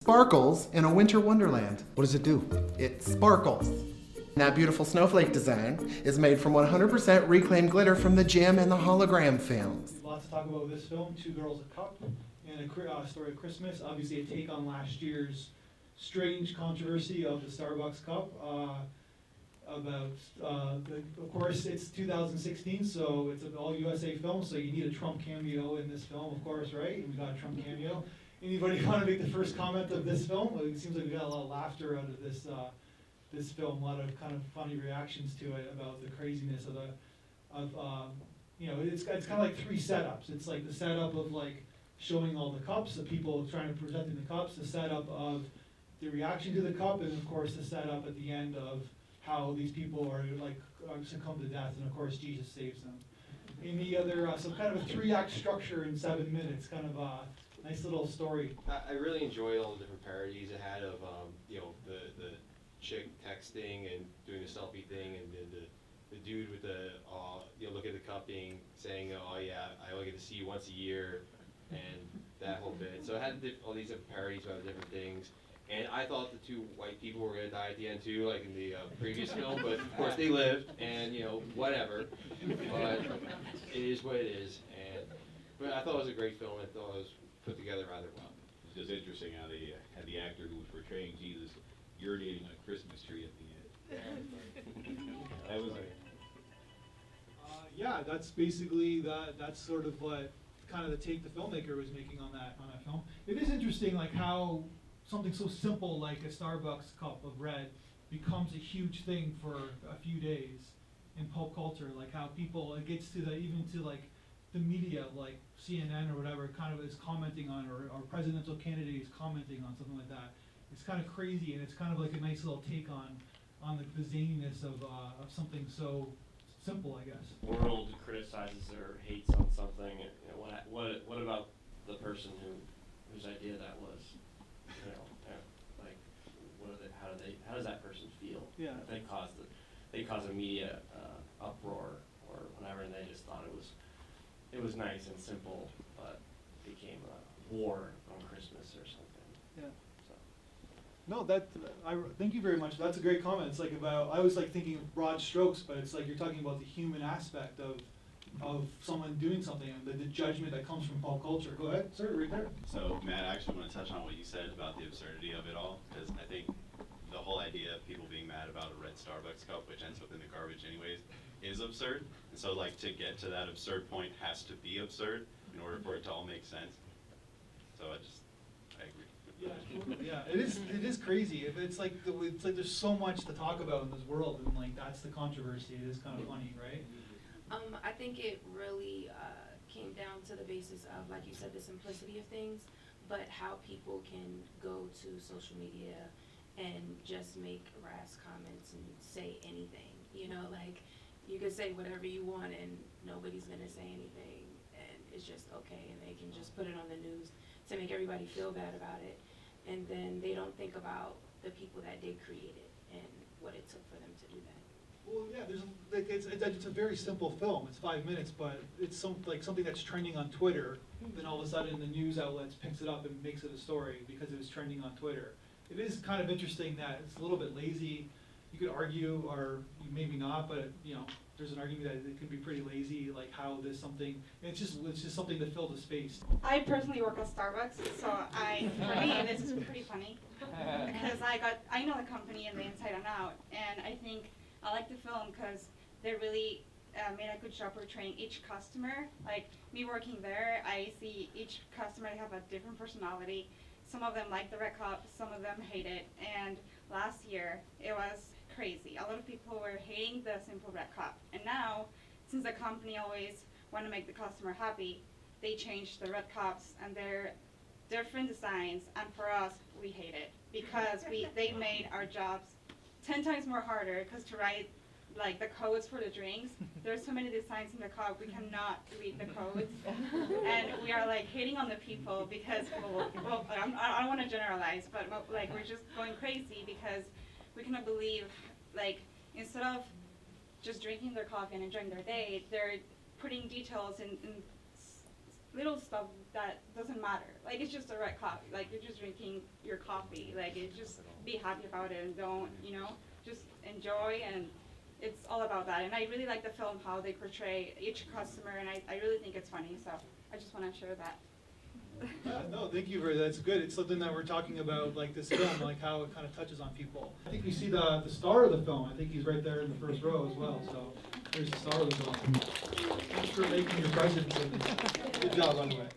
sparkles in a winter wonderland. What does it do? It sparkles. That beautiful snowflake design is made from 100% reclaimed glitter from the gem and the hologram films. Lots to talk about with this film, Two Girls, a Cup, and a story of Christmas. Obviously a take on last year's strange controversy of the Starbucks cup. Of course, it's 2016, so it's an all USA film, so you need a Trump cameo in this film, of course, right? And we got a Trump cameo. Anybody want to make the first comment of this film? It seems like we got a lot of laughter out of this film, a lot of kind of funny reactions to it about the craziness it's kind of like three setups. It's like the setup of like showing all the cups, the people trying to present the cups, the setup of the reaction to the cup, and of course the setup at the end of how these people are succumb to death, and of course Jesus saves them. Any other, some kind of a 3-act structure in 7 minutes, kind of a nice little story. I really enjoyed all the different parodies it had of, the chick texting and doing the selfie thing, and then the dude with the, look at the cup saying, oh yeah, I only get to see you once a year, and that whole bit. So it had all these different parodies about different things. And I thought the two white people were going to die at the end too, like in the previous film, but of course they lived, and whatever. But it is what it is. But I thought it was a great film. I thought it was put together rather well. It's just interesting how they had the actor who was portraying Jesus urinating on a Christmas tree at the end. That was it. Yeah, that's basically that's sort of what kind of the take the filmmaker was making on that film. It is interesting, like how something so simple like a Starbucks cup of red becomes a huge thing for a few days in pop culture. Like how people, it gets to even to like the media, like CNN or whatever, kind of is commenting on, or presidential candidates commenting on something like that. It's kind of crazy, and it's kind of like a nice little take on the zaniness of something so simple, I guess. The world criticizes or hates on something. What about the person whose idea that was? How does that person feel? Yeah. They caused a media uproar or whatever, and they just thought it was nice and simple, but became a war on Christmas or something. Yeah. So. No, thank you very much. That's a great comment. It's like I was like thinking of broad strokes, but it's like you're talking about the human aspect of someone doing something, and the judgment that comes from pop culture. Go ahead, sir, right there. So, Matt, I actually want to touch on what you said about the absurdity of it all, because I think the whole idea of people being mad about a red Starbucks cup, which ends up in the garbage anyways, is absurd. And so, like, to get to that absurd point has to be absurd in order for it to all make sense. So I agree. Yeah, it is crazy. It's like there's so much to talk about in this world, and like that's the controversy. It is kind of funny, right? I think it really came down to the basis of, like you said, the simplicity of things, but how people can go to social media and just make rash comments and say anything. Like you could say whatever you want and nobody's gonna say anything, and it's just okay, and they can just put it on the news to make everybody feel bad about it, and then they don't think about the people that did create it and what it took for them to do that. Well, yeah, it's a very simple film. It's 5 minutes, but it's something that's trending on Twitter. Then all of a sudden, the news outlets picks it up and makes it a story because it was trending on Twitter. It is kind of interesting that it's a little bit lazy. You could argue, or maybe not, but there's an argument that it could be pretty lazy, like how there's something. It's just something to fill the space. I personally work at Starbucks, so for me this is pretty funny because I know the company and the inside and out, and I think I like the film because they really made a good job portraying each customer. Like me working there, I see each customer have a different personality. Some of them like the red cup, some of them hate it, and last year it was crazy. A lot of people were hating the simple red cup, and now, since the company always want to make the customer happy, they changed the red cups and they're different designs, and for us, we hate it because they made our jobs 10 times more harder, because to write like the codes for the drinks, there's so many designs in the cup, we cannot read the codes, and we are like hating on the people because, I don't want to generalize, but like we're just going crazy because we cannot believe, like, instead of just drinking their coffee and enjoying their day, they're putting details in little stuff that doesn't matter. Like, it's just a red coffee. Like, you're just drinking your coffee. Like, it's just be happy about it and don't, just enjoy. And it's all about that. And I really like the film, how they portray each customer, and I really think it's funny. So I just want to share that. Yeah, no, thank you that's good. It's something that we're talking about, like this film, like how it kind of touches on people. I think we see the star of the film. I think he's right there in the first row as well. So there's the star of the film. Thanks for making your presence. And good job, by the way.